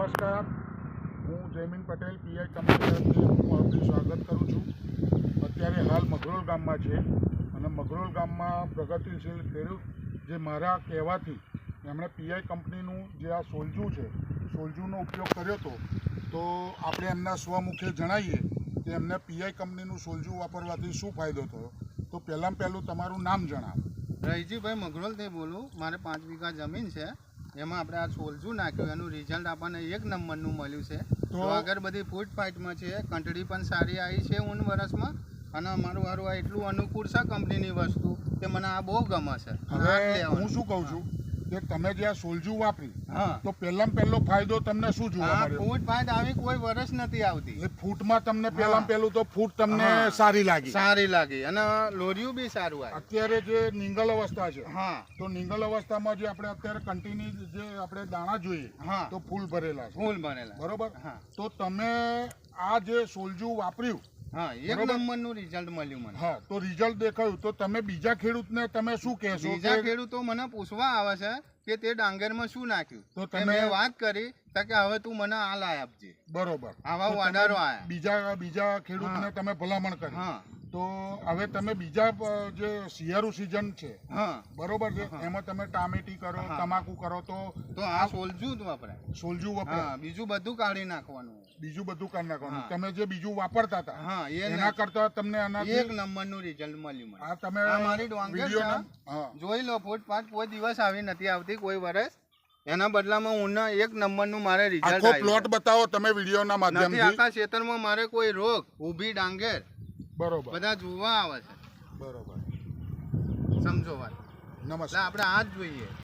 નમસ્કાર, હું Jaymin Patel PI company તરફથી હું આપનું સ્વાગત કરું છું। અત્યારે હાલ મગરોલ ગામમાં છે અને મગરોલ ગામમાં પ્રગતિશીલ ખેડૂત જે મારા કહેવાથી એમણે પીઆઈ કંપનીનું જે આ સોલ્જુ છે સોલ્જુનો ઉપયોગ કર્યો હતો, તો આપણે એમના સ્વમુખે જણાવીએ કે એમને પીઆઈ કંપનીનું સોલ્જુ વાપરવાથી શું ફાયદો થયો। તો પહેલું તમારું નામ જણાવો। રહીજીભાઈ મગરોલથી બોલું। મારે 5 વીઘા જમીન છે, એમાં આપણે આ સોલ્જુ નાખ્યું, એનું રિઝલ્ટ આપણને 1 નંબરનું મળ્યું છે। તો આગળ બધી ફૂટ ફાઇટમાં છે, કંટડી પણ સારી આવી છે ઊન વર્ષમાં, અને અમારું આ એટલું અનુકૂળ છે કંપનીની વસ્તુ કે મને આ બહુ ગમે છે। હવે હું શું કહું છું કે તમે જે આ સોલ્જુ વાપરી, તો પહેલો ફાયદો તમને શું જોવા મળ્યો? ફૂટ ફાઇટ આવી કોઈ વર્ષ નથી આવતી। એ ફૂટમાં તમને પહેલું તો ફૂટ તમને સારી લાગી અને લોરિયું બી સારું આવે। અત્યારે જે નિંગલ અવસ્થા છે, તો નિંગલ અવસ્થામાં જે આપણે અત્યારે કન્ટિન્યુ જે આપણે દાણા જોઈએ તો ફૂલ ભરેલા છે, બરોબર? તો તમે આ જે સોલ્જુ વાપર્યું, 1 નંબરનું રિઝલ્ટ મળ્યું મને। તો રિઝલ્ટ દેખાયું, તો તમે બીજા ખેડૂતને તમે શું કહેશો? બીજા ખેડૂતો મને પૂછવા આવે છે કે તે ડાંગરમાં શું નાખ્યું, તો તમે વાત કરી કે હવે તું મને આ લાય આપજે, બરોબર? આવા ઓર્ડરો આયા। બીજા ખેડૂતને તમે ભલામણ કરી, તો હવે તમે બીજા જે શિયાળુ સિઝન છે, બરોબર છે, એમાં તમે ટામેટી કરો, તમાકુ કરો, તો આ સોલ્જુ જ વપરાય। સોલ્જુ વપરાય, બીજું બધું કાઢી નાખવાનું। તમે જે બીજું વાપરતા હતા એના કરતા તમને 1 નંબરનું રિઝલ્ટ મળ્યું। આ તમે મારી ડાંગર જોઈ લો, ફૂટ પાંચ કોઈ દિવસ આવી નથી આવતી કોઈ વર્ષ, એના બદલામાં ઊનના 1 નંબરનું મારે રિઝલ્ટ આવ્યું। પ્લોટ બતાવો તમે વિડીયોના માધ્યમથી। આખા ક્ષેત્રમાં મારે કોઈ રોગ ઊભી ડાંગર બરોબર બધા જોવા આવે છે, બરોબર, સમજો વાત। નમસ્કાર, આપણે આ જ જોઈએ।